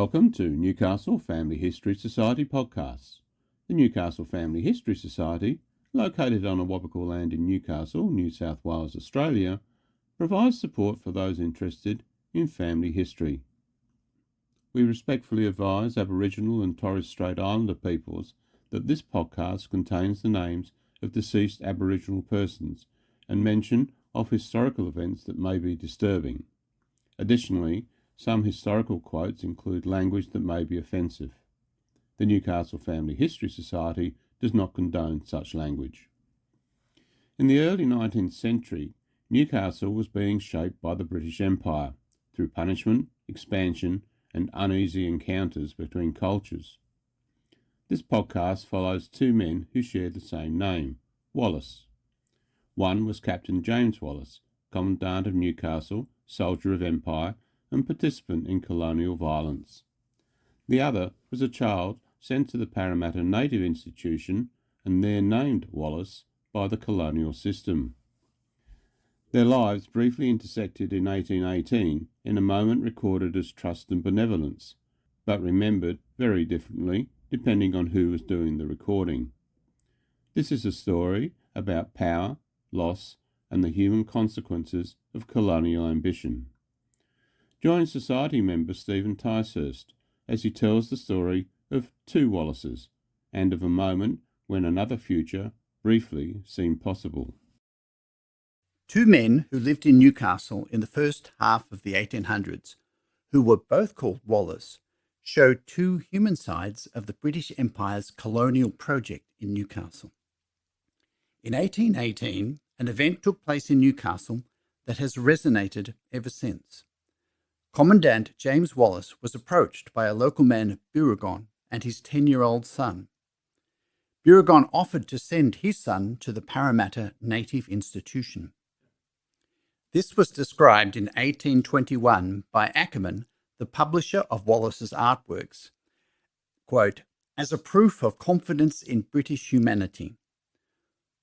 Welcome to Newcastle Family History Society podcasts. The Newcastle Family History Society, located on Awabakal land in Newcastle, New South Wales, Australia, provides support for those interested in family history. We respectfully advise Aboriginal and Torres Strait Islander peoples that this podcast contains the names of deceased Aboriginal persons and mention of historical events that may be disturbing. Additionally, some historical quotes include language that may be offensive. The Newcastle Family History Society does not condone such language. In the early 19th century, Newcastle was being shaped by the British Empire through punishment, expansion, and uneasy encounters between cultures. This podcast follows two men who share the same name, Wallis. One was Captain James Wallis, Commandant of Newcastle, soldier of Empire, and participant in colonial violence. The other was a child sent to the Parramatta Native Institution and there named Wallis by the colonial system. Their lives briefly intersected in 1818 in a moment recorded as trust and benevolence, but remembered very differently depending on who was doing the recording. This is a story about power, loss, and the human consequences of colonial ambition. Join Society member Stephen Ticehurst as he tells the story of two Wallaces and of a moment when another future briefly seemed possible. Two men who lived in Newcastle in the first half of the 1800s, who were both called Wallis, showed two human sides of the British Empire's colonial project in Newcastle. In 1818, an event took place in Newcastle that has resonated ever since. Commandant James Wallis was approached by a local man, Biragon, and his 10-year-old son. Biragon offered to send his son to the Parramatta Native Institution. This was described in 1821 by Ackerman, the publisher of Wallis's artworks, quote, as a proof of confidence in British humanity.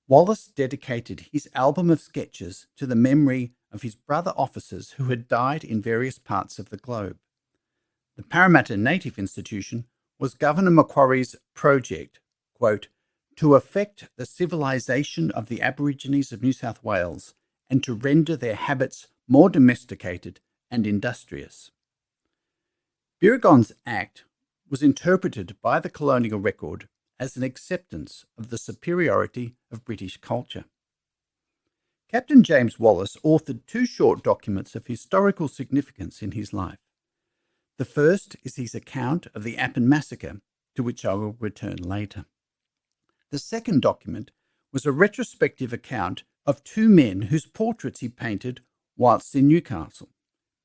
Wallis dedicated his album of sketches to the memory of his brother officers who had died in various parts of the globe. The Parramatta Native Institution was Governor Macquarie's project, quote, to effect the civilisation of the Aborigines of New South Wales and to render their habits more domesticated and industrious. Biragon's act was interpreted by the colonial record as an acceptance of the superiority of British culture. Captain James Wallis authored two short documents of historical significance in his life. The first is his account of the Appin Massacre, to which I will return later. The second document was a retrospective account of two men whose portraits he painted whilst in Newcastle,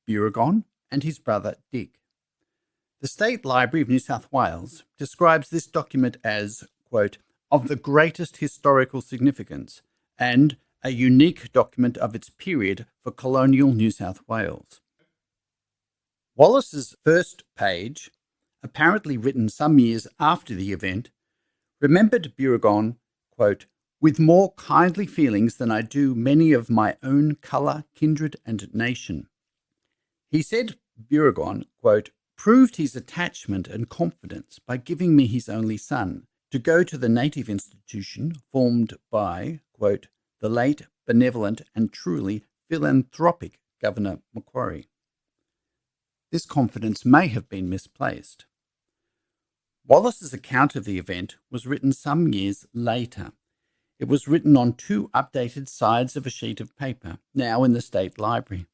Biragon and his brother Dick. The State Library of New South Wales describes this document as, quote, of the greatest historical significance and a unique document of its period for colonial New South Wales. Wallis's first page, apparently written some years after the event, remembered Biragon, quote, with more kindly feelings than I do many of my own colour, kindred and nation. He said Biragon, quote, proved his attachment and confidence by giving me his only son to go to the Native Institution formed by, quote, the late, benevolent and truly philanthropic Governor Macquarie. This confidence may have been misplaced. Wallis's account of the event was written some years later. It was written on two updated sides of a sheet of paper, now in the State Library.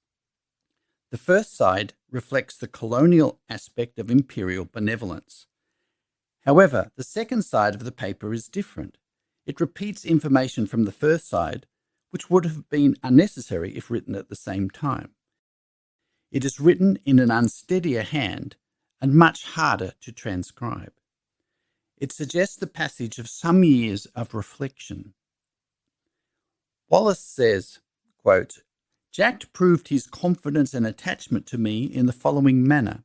The first side reflects the colonial aspect of imperial benevolence. However, the second side of the paper is different. It repeats information from the first side, which would have been unnecessary if written at the same time. It is written in an unsteadier hand and much harder to transcribe. It suggests the passage of some years of reflection. Wallis says, quote, Jack proved his confidence and attachment to me in the following manner.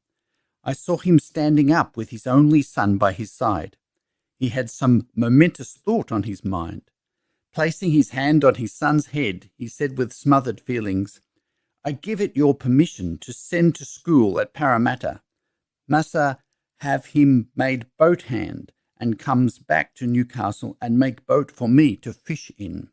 I saw him standing up with his only son by his side. He had some momentous thought on his mind. Placing his hand on his son's head, he said with smothered feelings, I give it your permission to send to school at Parramatta. Massa have him made boat hand and comes back to Newcastle and make boat for me to fish in.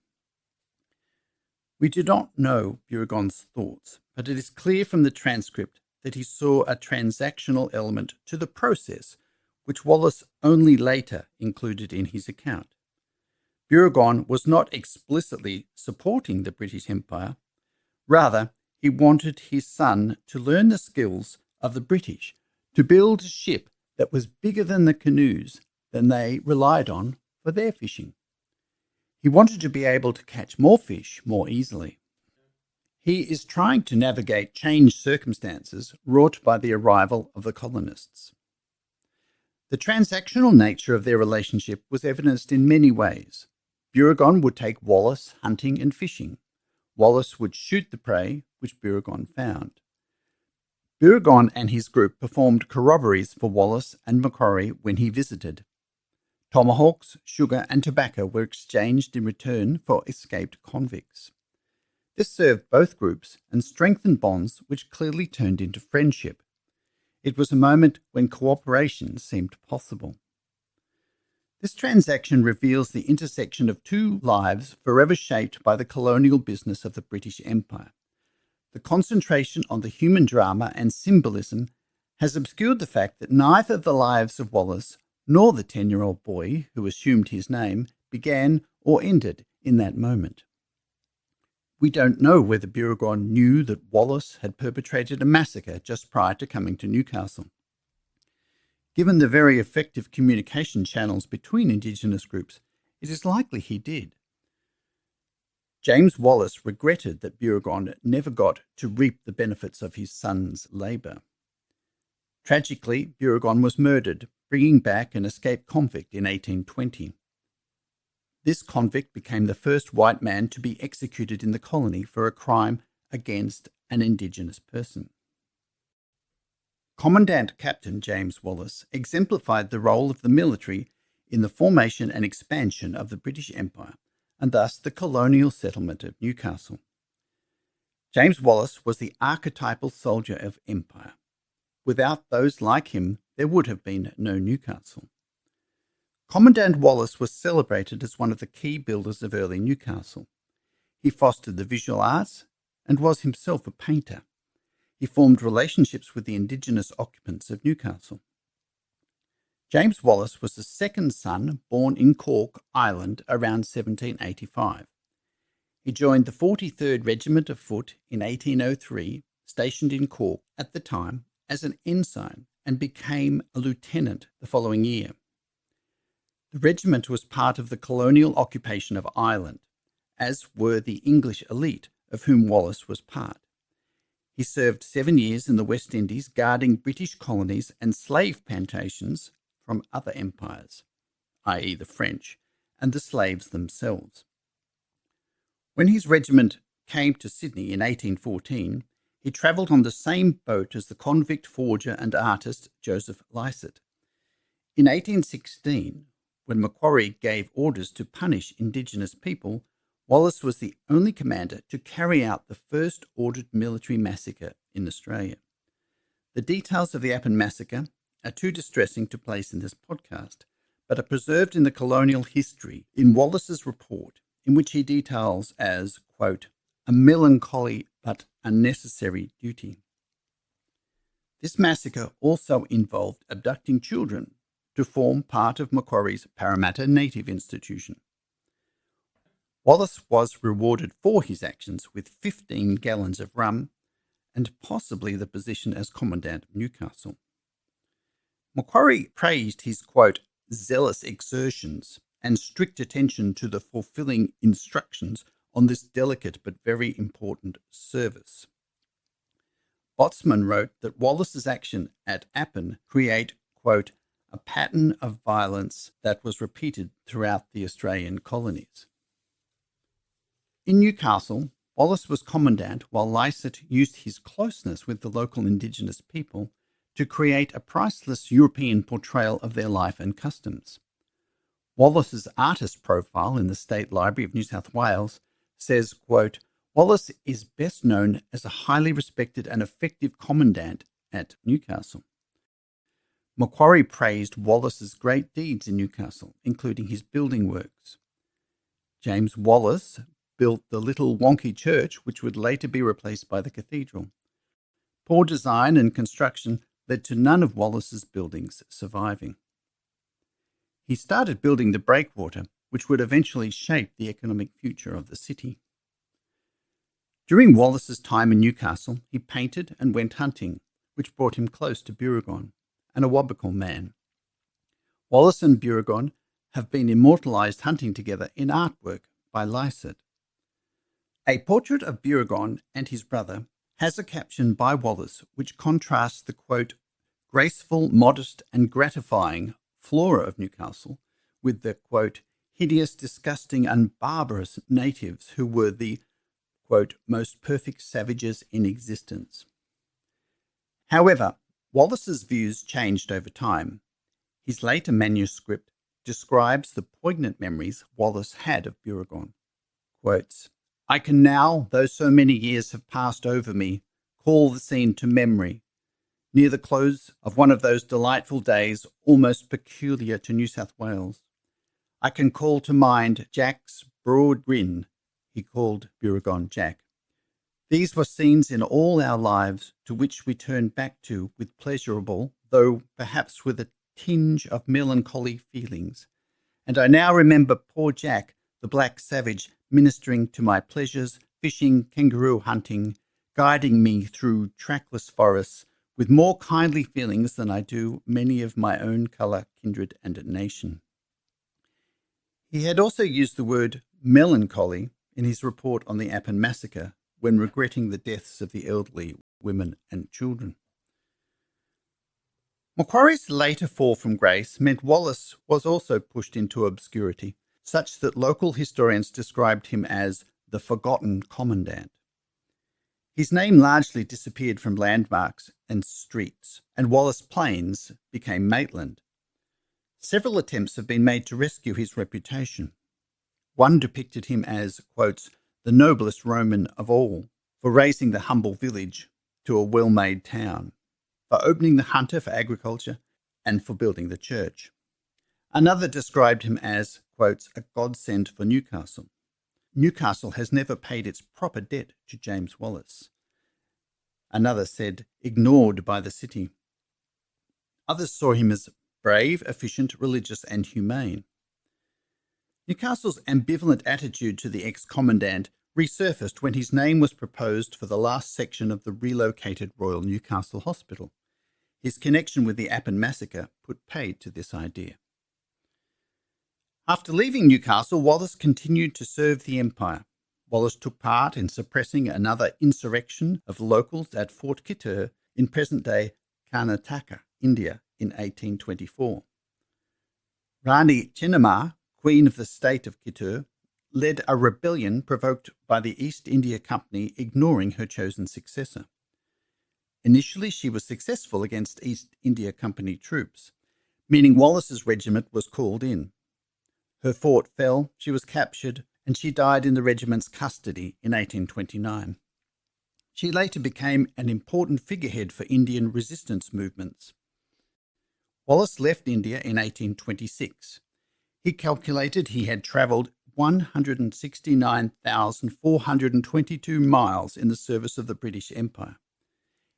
We do not know Burigon's thoughts, but it is clear from the transcript that he saw a transactional element to the process, which Wallis only later included in his account. Burigon was not explicitly supporting the British Empire. Rather, he wanted his son to learn the skills of the British, to build a ship that was bigger than the canoes than they relied on for their fishing. He wanted to be able to catch more fish more easily. He is trying to navigate changed circumstances wrought by the arrival of the colonists. The transactional nature of their relationship was evidenced in many ways. Burigon would take Wallis hunting and fishing. Wallis would shoot the prey which Burigon found. Burigon and his group performed corroborees for Wallis and Macquarie when he visited. Tomahawks, sugar and tobacco were exchanged in return for escaped convicts. This served both groups and strengthened bonds which clearly turned into friendship. It was a moment when cooperation seemed possible. This transaction reveals the intersection of two lives forever shaped by the colonial business of the British Empire. The concentration on the human drama and symbolism has obscured the fact that neither the lives of Wallis nor the 10-year-old boy who assumed his name began or ended in that moment. We don't know whether Burigon knew that Wallis had perpetrated a massacre just prior to coming to Newcastle. Given the very effective communication channels between Indigenous groups, it is likely he did. James Wallis regretted that Burigon never got to reap the benefits of his son's labour. Tragically, Burigon was murdered, bringing back an escaped convict in 1820. This convict became the first white man to be executed in the colony for a crime against an Indigenous person. Commandant Captain James Wallis exemplified the role of the military in the formation and expansion of the British Empire, and thus the colonial settlement of Newcastle. James Wallis was the archetypal soldier of empire. Without those like him, there would have been no Newcastle. Commandant Wallis was celebrated as one of the key builders of early Newcastle. He fostered the visual arts and was himself a painter. He formed relationships with the Indigenous occupants of Newcastle. James Wallis was the second son born in Cork, Ireland, around 1785. He joined the 43rd Regiment of Foot in 1803, stationed in Cork at the time as an ensign, and became a lieutenant the following year. The regiment was part of the colonial occupation of Ireland, as were the English elite, of whom Wallis was part. He served 7 years in the West Indies, guarding British colonies and slave plantations from other empires, i.e. the French, and the slaves themselves. When his regiment came to Sydney in 1814, he travelled on the same boat as the convict forger and artist Joseph Lycett. In 1816, when Macquarie gave orders to punish Indigenous people, Wallis was the only commander to carry out the first ordered military massacre in Australia. The details of the Appin massacre are too distressing to place in this podcast, but are preserved in the colonial history in Wallis's report, in which he details as, quote, a melancholy but unnecessary duty. This massacre also involved abducting children to form part of Macquarie's Parramatta Native Institution. Wallis was rewarded for his actions with 15 gallons of rum and possibly the position as Commandant of Newcastle. Macquarie praised his, quote, zealous exertions and strict attention to the fulfilling instructions on this delicate but very important service. Botsman wrote that Wallis's action at Appin create, quote, a pattern of violence that was repeated throughout the Australian colonies. In Newcastle, Wallis was commandant while Lycett used his closeness with the local Indigenous people to create a priceless European portrayal of their life and customs. Wallis's artist profile in the State Library of New South Wales says, quote, Wallis is best known as a highly respected and effective commandant at Newcastle. Macquarie praised Wallis's great deeds in Newcastle, including his building works. James Wallis built the little wonky church, which would later be replaced by the cathedral. Poor design and construction led to none of Wallis's buildings surviving. He started building the breakwater, which would eventually shape the economic future of the city. During Wallis's time in Newcastle, he painted and went hunting, which brought him close to Burigon, an Awabakal man. Wallis and Burigon have been immortalised hunting together in artwork by Lycett. A portrait of Burigon and his brother has a caption by Wallis which contrasts the, quote, graceful, modest and gratifying flora of Newcastle with the, quote, hideous, disgusting and barbarous natives who were the, quote, most perfect savages in existence. However, Wallis's views changed over time. His later manuscript describes the poignant memories Wallis had of Burigon. Quotes, I can now, though so many years have passed over me, call the scene to memory. Near the close of one of those delightful days almost peculiar to New South Wales, I can call to mind Jack's broad grin, he called Burigon Jack. These were scenes in all our lives to which we turn back to with pleasurable, though perhaps with a tinge of melancholy feelings. And I now remember poor Jack, the black savage, ministering to my pleasures, fishing, kangaroo hunting, guiding me through trackless forests with more kindly feelings than I do many of my own colour, kindred and nation. He had also used the word melancholy in his report on the Appin massacre when regretting the deaths of the elderly, women and children. Macquarie's later fall from grace meant Wallis was also pushed into obscurity, such that local historians described him as the forgotten commandant. His name largely disappeared from landmarks and streets, and Wallis Plains became Maitland. Several attempts have been made to rescue his reputation. One depicted him as, quotes, the noblest Roman of all, for raising the humble village to a well-made town, for opening the hunter for agriculture, and for building the church. Another described him as, quotes, a godsend for Newcastle. Newcastle has never paid its proper debt to James Wallis. Another said, ignored by the city. Others saw him as brave, efficient, religious, and humane. Newcastle's ambivalent attitude to the ex-commandant resurfaced when his name was proposed for the last section of the relocated Royal Newcastle Hospital. His connection with the Appin massacre put paid to this idea. After leaving Newcastle, Wallis continued to serve the Empire. Wallis took part in suppressing another insurrection of locals at Fort Kittur in present-day Karnataka, India, in 1824. Rani Chennamma, Queen of the state of Kittur, led a rebellion provoked by the East India Company ignoring her chosen successor. Initially, she was successful against East India Company troops, meaning Wallis's regiment was called in. Her fort fell, she was captured, and she died in the regiment's custody in 1829. She later became an important figurehead for Indian resistance movements. Wallis left India in 1826. He calculated he had travelled 169,422 miles in the service of the British Empire.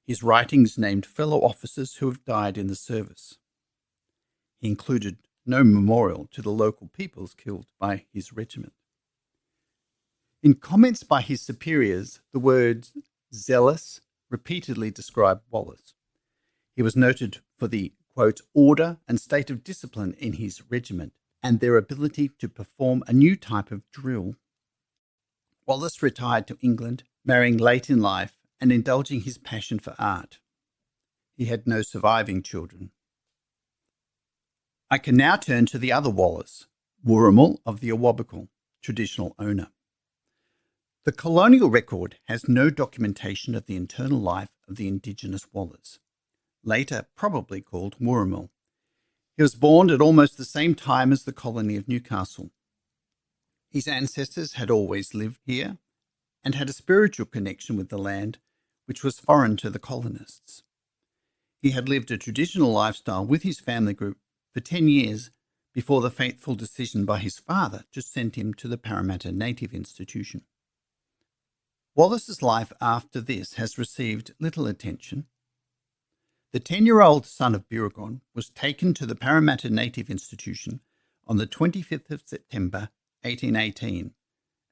His writings named fellow officers who have died in the service. He included no memorial to the local peoples killed by his regiment. In comments by his superiors, the words zealous repeatedly described Wallis. He was noted for the, quote, order and state of discipline in his regiment and their ability to perform a new type of drill. Wallis retired to England, marrying late in life and indulging his passion for art. He had no surviving children. I can now turn to the other Wallis, Wurrumal of the Awabakal, traditional owner. The colonial record has no documentation of the internal life of the indigenous Wallis, later probably called Wurrumal. He was born at almost the same time as the colony of Newcastle. His ancestors had always lived here and had a spiritual connection with the land, which was foreign to the colonists. He had lived a traditional lifestyle with his family group for 10 years before the fateful decision by his father to send him to the Parramatta Native Institution. Wallis's life after this has received little attention. The 10-year-old son of Biragon was taken to the Parramatta Native Institution on the 25th of September 1818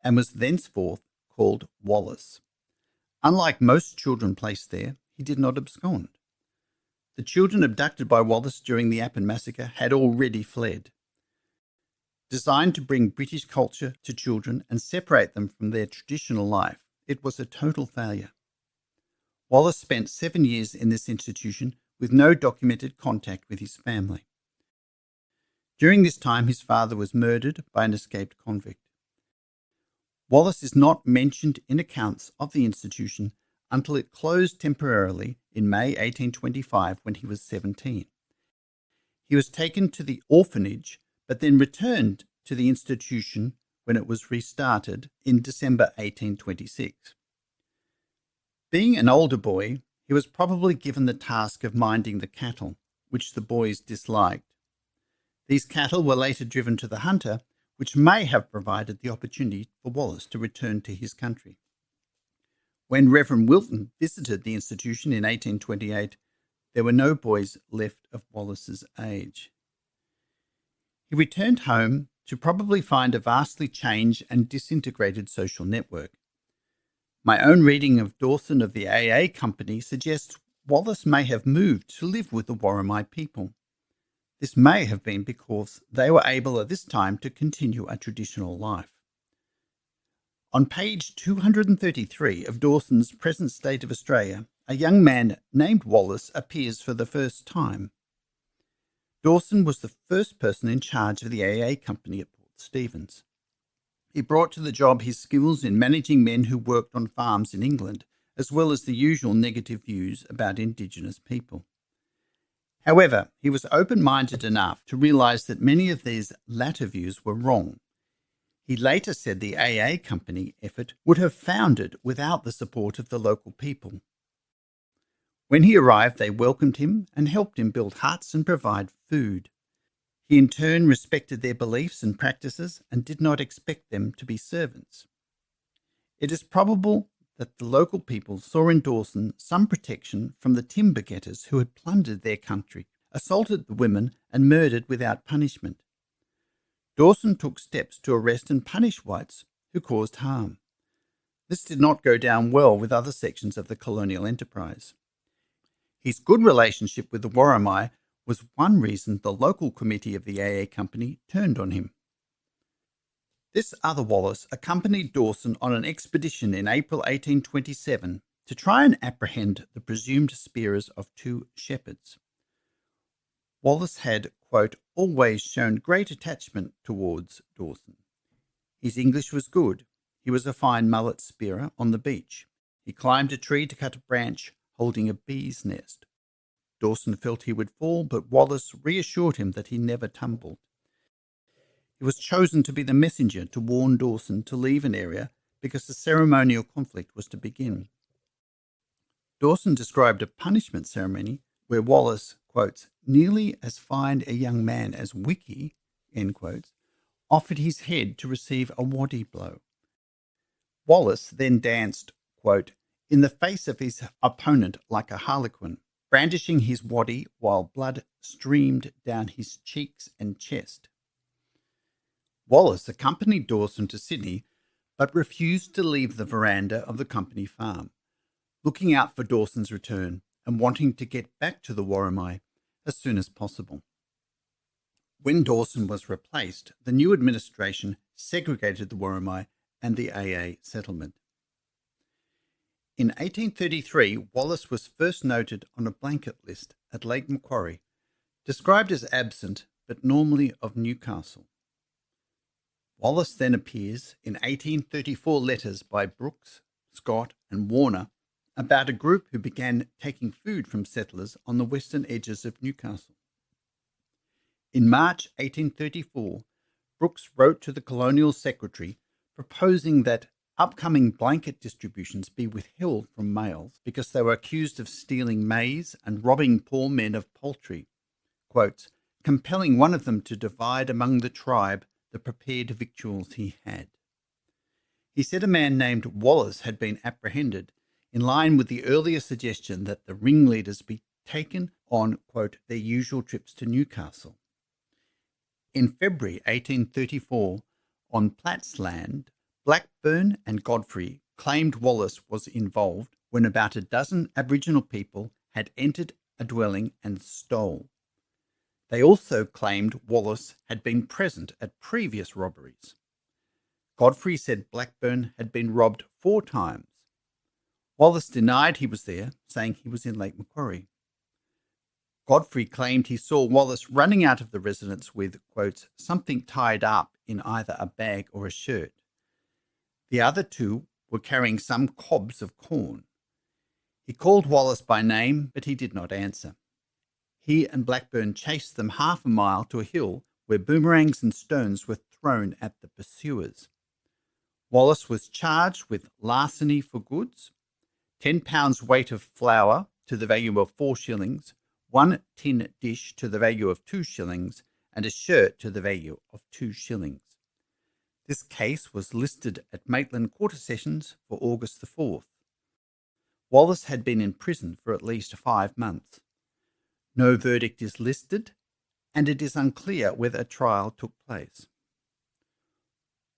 and was thenceforth called Wallis. Unlike most children placed there, he did not abscond. The children abducted by Wallis during the Appin massacre had already fled. Designed to bring British culture to children and separate them from their traditional life, it was a total failure. Wallis spent 7 years in this institution with no documented contact with his family. During this time, his father was murdered by an escaped convict. Wallis is not mentioned in accounts of the institution until it closed temporarily in May 1825 when he was 17. He was taken to the orphanage but then returned to the institution when it was restarted in December 1826. Being an older boy, he was probably given the task of minding the cattle, which the boys disliked. These cattle were later driven to the hunter, which may have provided the opportunity for Wallis to return to his country. When Reverend Wilton visited the institution in 1828, there were no boys left of Wallis's age. He returned home to probably find a vastly changed and disintegrated social network. My own reading of Dawson of the AA Company suggests Wallis may have moved to live with the Worimi people. This may have been because they were able at this time to continue a traditional life. On page 233 of Dawson's Present State of Australia, a young man named Wallis appears for the first time. Dawson was the first person in charge of the AA Company at Port Stephens. He brought to the job his skills in managing men who worked on farms in England, as well as the usual negative views about Indigenous people. However, he was open-minded enough to realise that many of these latter views were wrong. He later said the AA Company effort would have foundered without the support of the local people. When he arrived, they welcomed him and helped him build huts and provide food. He in turn respected their beliefs and practices and did not expect them to be servants. It is probable that the local people saw in Dawson some protection from the timber getters who had plundered their country, assaulted the women, and murdered without punishment. Dawson took steps to arrest and punish whites who caused harm. This did not go down well with other sections of the colonial enterprise. His good relationship with the Worimi was one reason the local committee of the AA Company turned on him. This other Wallis accompanied Dawson on an expedition in April 1827 to try and apprehend the presumed spearers of 2 shepherds. Wallis had, quote, always shown great attachment towards Dawson. His English was good. He was a fine mullet spearer on the beach. He climbed a tree to cut a branch holding a bee's nest. Dawson felt he would fall, but Wallis reassured him that he never tumbled. He was chosen to be the messenger to warn Dawson to leave an area because the ceremonial conflict was to begin. Dawson described a punishment ceremony where Wallis, quotes, nearly as fine a young man as Wiki, end quotes, offered his head to receive a waddy blow. Wallis then danced, quote, in the face of his opponent like a harlequin, brandishing his waddy while blood streamed down his cheeks and chest. Wallis accompanied Dawson to Sydney, but refused to leave the veranda of the company farm, looking out for Dawson's return and wanting to get back to the Worimi as soon as possible. When Dawson was replaced, the new administration segregated the Worimi and the AA settlement. In 1833, Wallis was first noted on a blanket list at Lake Macquarie, described as absent but normally of Newcastle. Wallis then appears in 1834 letters by Brooks, Scott and Warner about a group who began taking food from settlers on the western edges of Newcastle. In March 1834, Brooks wrote to the colonial secretary proposing that upcoming blanket distributions be withheld from males because they were accused of stealing maize and robbing poor men of poultry, quotes, compelling one of them to divide among the tribe the prepared victuals he had. He said a man named Wallis had been apprehended, in line with the earlier suggestion that the ringleaders be taken on, quote, their usual trips to Newcastle. In February 1834, on Platt's land, Blackburn and Godfrey claimed Wallis was involved when about a dozen Aboriginal people had entered a dwelling and stole. They also claimed Wallis had been present at previous robberies. Godfrey said Blackburn had been robbed 4 times. Wallis denied he was there, saying he was in Lake Macquarie. Godfrey claimed he saw Wallis running out of the residence with, quotes, something tied up in either a bag or a shirt. The other 2 were carrying some cobs of corn. He called Wallis by name, but he did not answer. He and Blackburn chased them half a mile to a hill where boomerangs and stones were thrown at the pursuers. Wallis was charged with larceny for goods, 10 pounds weight of flour to the value of 4 shillings, 1 tin dish to the value of 2 shillings, and a shirt to the value of 2 shillings. This case was listed at Maitland Quarter Sessions for August the 4th. Wallis had been in prison for at least 5 months. No verdict is listed, and it is unclear whether a trial took place.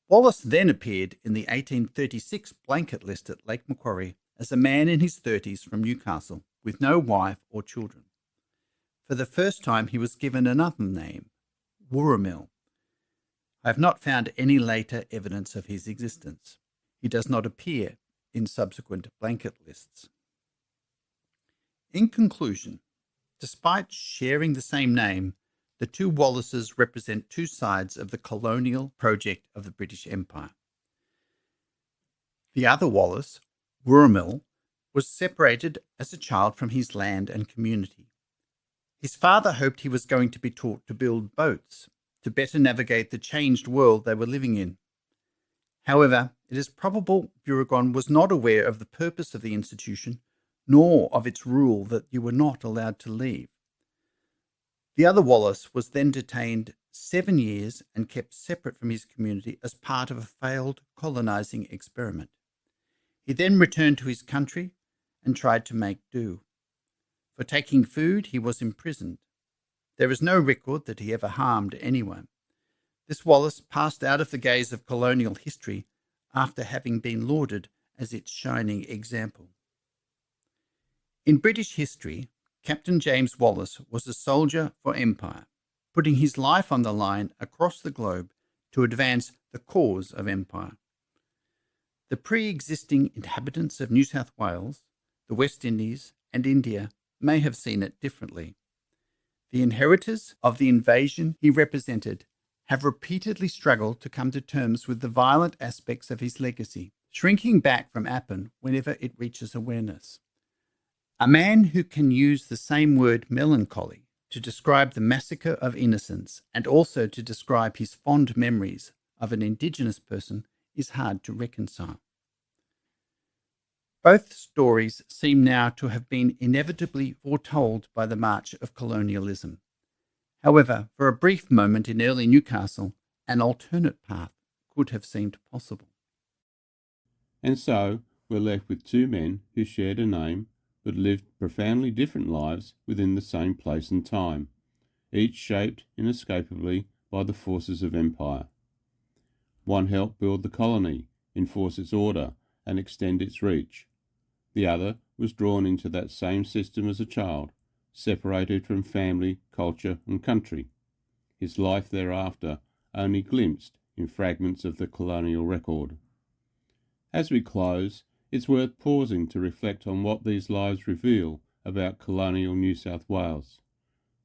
Wallis then appeared in the 1836 blanket list at Lake Macquarie as a man in his 30s from Newcastle, with no wife or children. For the first time he was given another name, Wurramil. I have not found any later evidence of his existence. He does not appear in subsequent blanket lists. In conclusion, despite sharing the same name, the 2 Wallaces represent 2 sides of the colonial project of the British Empire. The other Wallis, Wurramil, was separated as a child from his land and community. His father hoped he was going to be taught to build boats, to better navigate the changed world they were living in. However, it is probable Burragon was not aware of the purpose of the institution, nor of its rule that you were not allowed to leave. The other Wallis was then detained 7 years and kept separate from his community as part of a failed colonizing experiment. He then returned to his country and tried to make do. For taking food, he was imprisoned. There is no record that he ever harmed anyone. This Wallis passed out of the gaze of colonial history after having been lauded as its shining example. In British history, Captain James Wallis was a soldier for empire, putting his life on the line across the globe to advance the cause of empire. The pre-existing inhabitants of New South Wales, the West Indies, and India may have seen it differently. The inheritors of the invasion he represented have repeatedly struggled to come to terms with the violent aspects of his legacy, shrinking back from Appin whenever it reaches awareness. A man who can use the same word melancholy to describe the massacre of innocents and also to describe his fond memories of an Indigenous person is hard to reconcile. Both stories seem now to have been inevitably foretold by the march of colonialism. However, for a brief moment in early Newcastle, an alternate path could have seemed possible. And so we're left with 2 men who shared a name but lived profoundly different lives within the same place and time, each shaped inescapably by the forces of empire. One helped build the colony, enforce its order, and extend its reach. The other was drawn into that same system as a child, separated from family, culture, and country. His life thereafter only glimpsed in fragments of the colonial record. As we close, it's worth pausing to reflect on what these lives reveal about colonial New South Wales,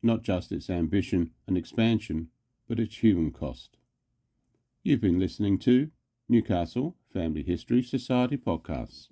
not just its ambition and expansion, but its human cost. You've been listening to Newcastle Family History Society Podcasts.